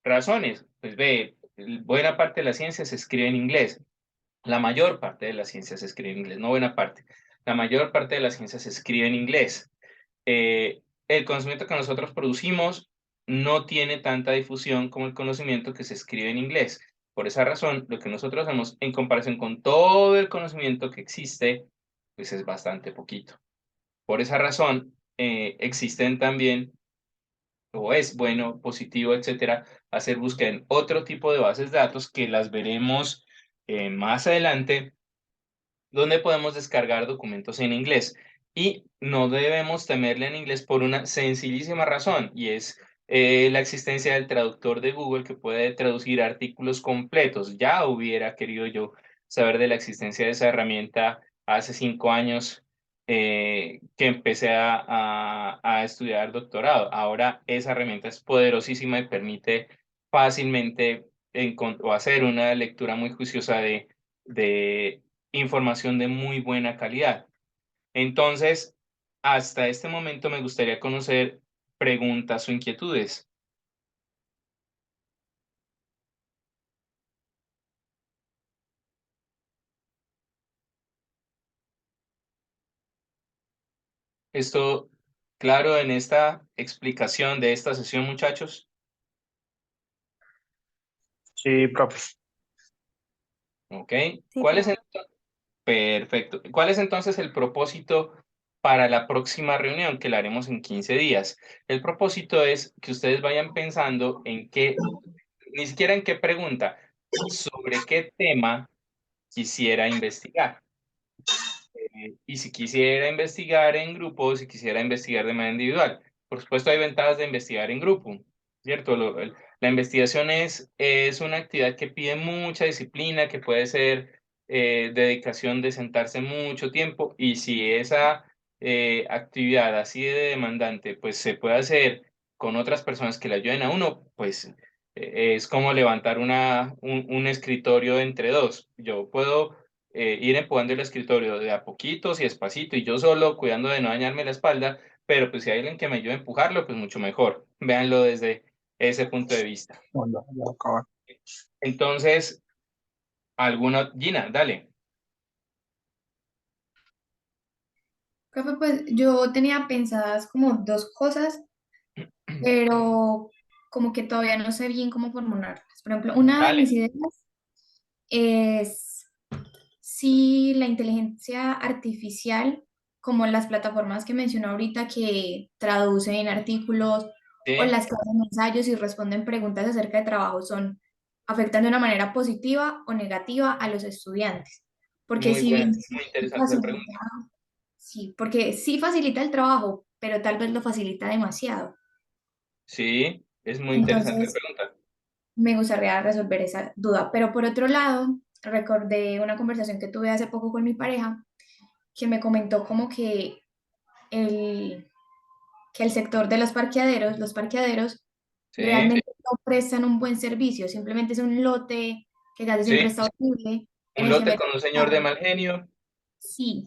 Razones, pues ve, buena parte de la ciencia se escribe en inglés. La mayor parte de la ciencia se escribe en inglés, no buena parte. La mayor parte de la ciencia se escribe en inglés. El conocimiento que nosotros producimos no tiene tanta difusión como el conocimiento que se escribe en inglés. Por esa razón, lo que nosotros hacemos en comparación con todo el conocimiento que existe, pues es bastante poquito. Por esa razón, existen también, o es bueno, positivo, etcétera, hacer búsqueda en otro tipo de bases de datos que las veremos más adelante, donde podemos descargar documentos en inglés. Y no debemos temerle en inglés por una sencillísima razón, y es la existencia del traductor de Google que puede traducir artículos completos. Ya hubiera querido yo saber de la existencia de esa herramienta hace 5 años que empecé a estudiar doctorado. Ahora esa herramienta es poderosísima y permite fácilmente o hacer una lectura muy juiciosa de información de muy buena calidad. Entonces, hasta este momento me gustaría conocer preguntas o inquietudes. ¿Esto claro en esta explicación de esta sesión, muchachos? Sí, profe. ¿Ok? Sí, ¿Cuál es Perfecto. ¿Cuál es entonces el propósito para la próxima reunión que la haremos en 15 días? El propósito es que ustedes vayan pensando en qué, ni siquiera en qué pregunta, sobre qué tema quisiera investigar. Y si quisiera investigar en grupo, si quisiera investigar de manera individual. Por supuesto, hay ventajas de investigar en grupo, ¿cierto? La investigación es una actividad que pide mucha disciplina, que puede ser dedicación de sentarse mucho tiempo, y si esa actividad así de demandante, pues se puede hacer con otras personas que le ayuden a uno, pues es como levantar un escritorio entre dos. Yo puedo ir empujando el escritorio de a poquitos y despacito y yo solo cuidando de no dañarme la espalda, pero pues si hay alguien que me ayude a empujarlo, pues mucho mejor. Véanlo desde ese punto de vista. Bueno, ya acabé. Entonces, Gina, dale. Profe, pues yo tenía pensadas como dos cosas, pero como que todavía no sé bien cómo formularlas. Por ejemplo, una de mis Dale. ideas es si la inteligencia artificial, como las plataformas que mencionó ahorita que traducen artículos o Sí, las que hacen ensayos y responden preguntas acerca de trabajo, afectan de una manera positiva o negativa a los estudiantes. Porque muy si buena, bien muy sí interesante esa facilita, pregunta. sí, porque sí facilita el trabajo, pero tal vez lo facilita demasiado. Sí, es muy interesante Entonces, pregunta. me gustaría resolver esa duda. Pero por otro lado, recordé una conversación que tuve hace poco con mi pareja, que me comentó como el, que el sector de los parqueaderos Sí, realmente no prestan un buen servicio, simplemente es un lote que casi siempre sí, está horrible, en un el que lote meten con un señor de carro. mal genio, Sí,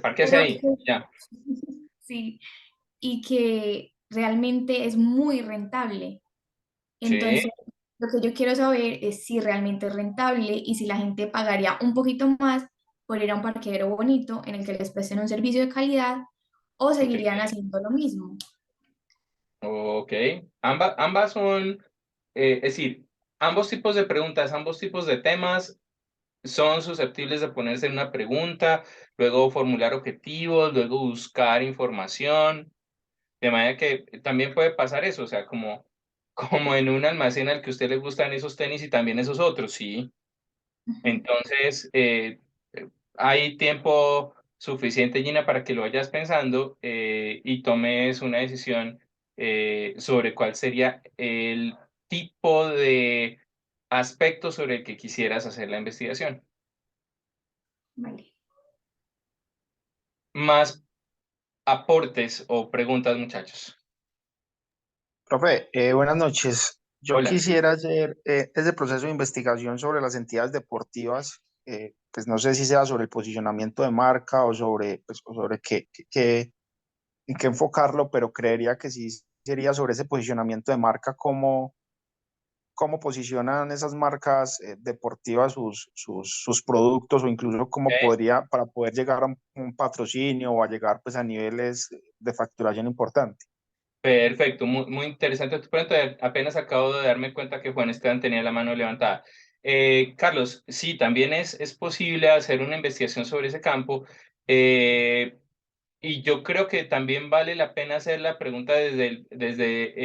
parquéese pero ahí, ya. sí, y que realmente es muy rentable. Sí, Entonces, lo que yo quiero saber es si realmente es rentable y si la gente pagaría un poquito más por ir a un parqueadero bonito en el que les presten un servicio de calidad o ok, seguirían haciendo lo mismo. ok. Ambas son, es decir, ambos tipos de preguntas, ambos tipos de temas son susceptibles de ponerse en una pregunta, luego formular objetivos, luego buscar información, de manera que también puede pasar eso, o sea, como en un almacén al que a usted le gustan esos tenis y también esos otros, sí. Ujú. Entonces, hay tiempo suficiente, Gina, para que lo vayas pensando y tomes una decisión sobre cuál sería el tipo de aspecto sobre el que quisieras hacer la investigación. Vale. Más aportes o preguntas, muchachos. Profe, buenas noches. Yo Hola. quisiera hacer ese proceso de investigación sobre las entidades deportivas, pues no sé si sea sobre el posicionamiento de marca o sobre, pues, o sobre en qué enfocarlo, pero creería que sí sería sobre ese posicionamiento de marca, cómo posicionan esas marcas deportivas sus productos o incluso cómo Ok, podría, para poder llegar a un patrocinio o a llegar pues a niveles de facturación importante. perfecto, muy interesante tu pregunta. Apenas acabo de darme cuenta que Juan Esteban tenía la mano levantada. Carlos, sí, también es posible hacer una investigación sobre ese campo. eh, y yo creo que también vale la pena hacer la pregunta desde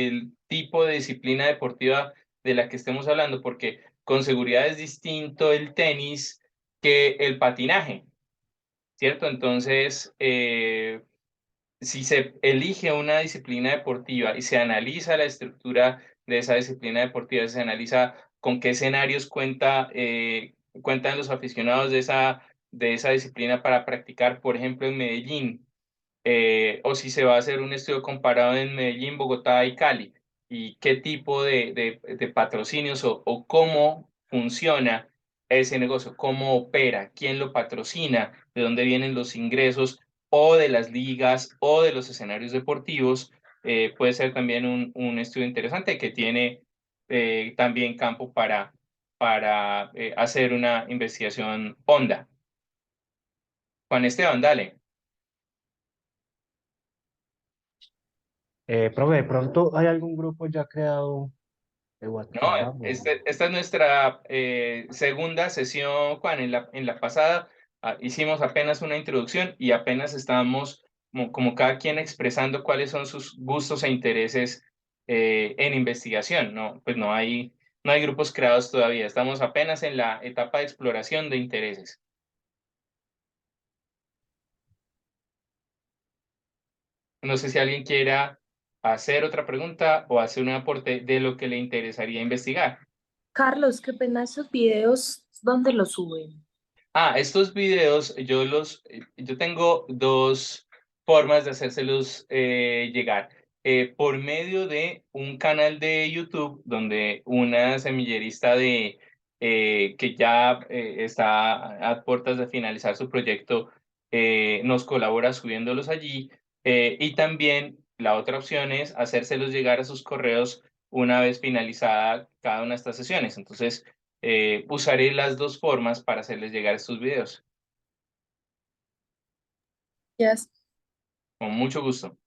el tipo de disciplina deportiva de la que estemos hablando, porque con seguridad es distinto el tenis que el patinaje, ¿cierto? Entonces, si se elige una disciplina deportiva y se analiza la estructura de esa disciplina deportiva, se analiza con qué escenarios cuentan los aficionados de esa disciplina para practicar, por ejemplo, en Medellín, o si se va a hacer un estudio comparado en Medellín, Bogotá y Cali, y qué tipo de patrocinios o cómo funciona ese negocio, cómo opera, quién lo patrocina, de dónde vienen los ingresos o de las ligas o de los escenarios deportivos, puede ser también un estudio interesante que tiene también campo para hacer una investigación honda. Juan Esteban, dale. Profe, de pronto hay algún grupo ya creado de No, WhatsApp o... esta es nuestra segunda sesión, Juan. En la pasada hicimos apenas una introducción y apenas estábamos como cada quien expresando cuáles son sus gustos e intereses en investigación. No, pues no hay grupos creados todavía. Estamos apenas en la etapa de exploración de intereses. No sé si alguien quiera hacer otra pregunta o hacer un aporte de lo que le interesaría investigar. Carlos, qué pena esos videos, ¿dónde los suben? Estos videos yo tengo dos formas de hacérselos llegar. Por medio de un canal de YouTube donde una semillerista que ya está a puertas de finalizar su proyecto nos colabora subiéndolos allí. Y también la otra opción es hacérselos llegar a sus correos una vez finalizada cada una de estas sesiones. Entonces, usaré las dos formas para hacerles llegar estos videos. Yes. Con mucho gusto.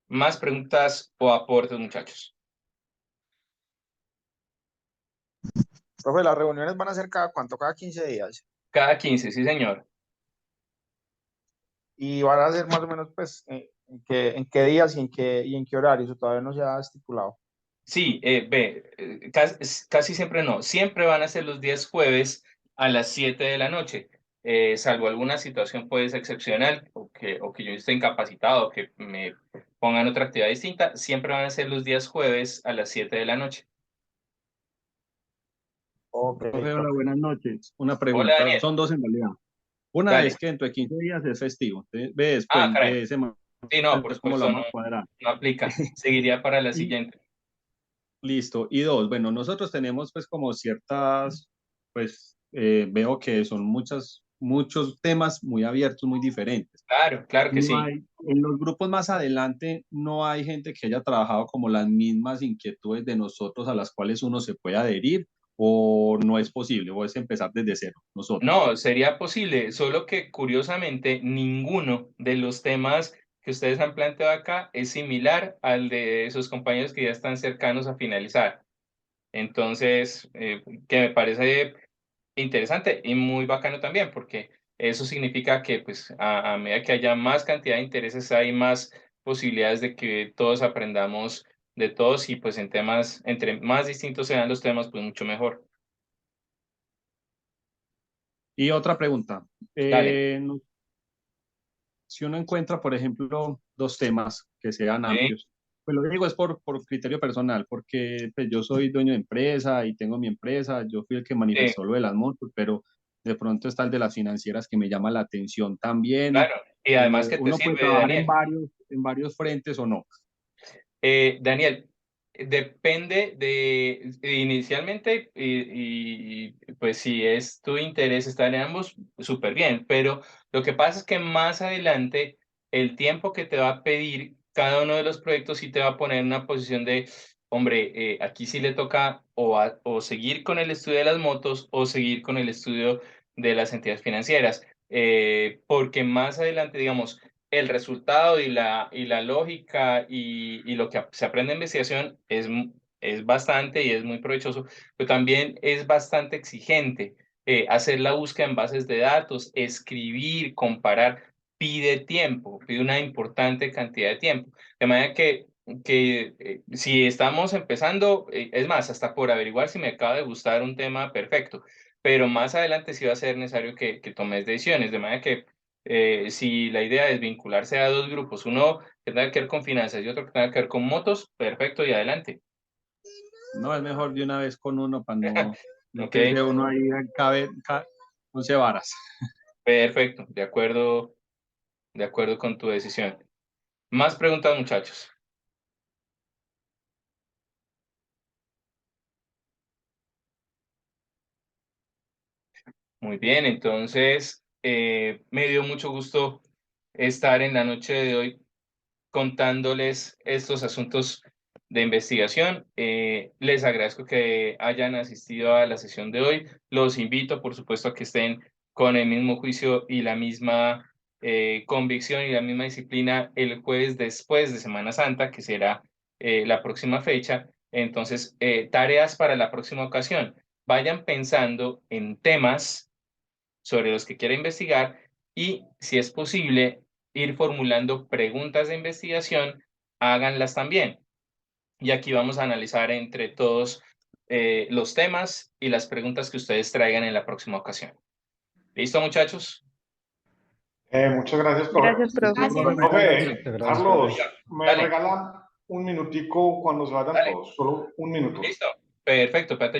¿Más preguntas o aportes, muchachos? Profe, las reuniones van a ser cada cuánto, cada 15 días. Cada 15, sí, señor. Y van a ser más o menos, pues, en qué días y en qué horarios, o todavía no se ha estipulado. Sí, casi siempre no. Siempre van a ser los días jueves a las 7 de la noche, salvo alguna situación pues excepcional o que yo esté incapacitado o que me pongan otra actividad distinta. Siempre van a ser los días jueves a las 7 de la noche. Ok. Profe, hola, buenas noches. Una Hola, pregunta, Daniel. son dos en realidad. Una Dale. es que dentro de 15 días es festivo. Entonces, ve Ah, después caray. de semana, Sí, no, por ¿cómo lo supuesto, vamos a cuadrar? no aplica. Seguiría para la Y siguiente. listo. Y dos, bueno, nosotros tenemos pues como ciertas, pues veo que son muchos temas muy abiertos, muy diferentes. Claro que No sí. hay, en los grupos más adelante no hay gente que haya trabajado como las mismas inquietudes de nosotros a las cuales uno se puede adherir, o no es posible, o es empezar desde cero, nosotros. No, sería posible, solo que curiosamente ninguno de los temas que ustedes han planteado acá es similar al de sus compañeros que ya están cercanos a finalizar. Entonces, que me parece interesante y muy bacano también, porque eso significa que pues a medida que haya más cantidad de intereses, hay más posibilidades de que todos aprendamos de todos y pues en temas, entre más distintos sean los temas, pues mucho mejor. Y otra pregunta, Dale. si uno encuentra, por ejemplo, dos temas que sean Sí, amplios, pues lo digo es por criterio personal, porque pues, yo soy dueño de empresa y tengo mi empresa, yo fui el que sí, manifestó lo de las motos, pero de pronto está el de las financieras que me llama la atención también. claro. Y además que te Uno puede sirve, trabajar Daniel. en varios frentes o no. Daniel, depende de inicialmente pues si es tu interés estar en ambos, súper bien, pero lo que pasa es que más adelante el tiempo que te va a pedir cada uno de los proyectos sí te va a poner en una posición de, hombre, aquí sí le toca o seguir con el estudio de las motos o seguir con el estudio de las entidades financieras, porque más adelante, digamos, el resultado y la lógica y lo que se aprende en investigación es bastante y es muy provechoso, pero también es bastante exigente. Hacer la búsqueda en bases de datos, escribir, comparar, pide tiempo, pide una importante cantidad de tiempo. De manera que si estamos empezando, es más, hasta por averiguar si me acaba de gustar un tema perfecto, pero más adelante sí va a ser necesario que tomes decisiones, de manera que si la idea es vincularse a dos grupos, uno que tenga que ver con finanzas y otro que tenga que ver con motos, perfecto y adelante. No, es mejor de una vez con uno para no Ok, meterse uno ahí en 11 varas. perfecto, de acuerdo con tu decisión. Más preguntas, muchachos. Muy bien, entonces me dio mucho gusto estar en la noche de hoy contándoles estos asuntos de investigación. Les agradezco que hayan asistido a la sesión de hoy. Los invito, por supuesto, a que estén con el mismo juicio y la misma convicción y la misma disciplina el jueves después de Semana Santa, que será la próxima fecha. Entonces, tareas para la próxima ocasión. Vayan pensando en temas sobre los que quiera investigar y, si es posible, ir formulando preguntas de investigación, háganlas también. Y aquí vamos a analizar entre todos los temas y las preguntas que ustedes traigan en la próxima ocasión. ¿Listo, muchachos? Muchas gracias, profe. Gracias, profe. Gracias. Profe, Muchas gracias, Carlos, profe. ¿me Dale, regalan un minutico cuando se vayan dale, todos? Solo un minuto. listo. Perfecto, espérate,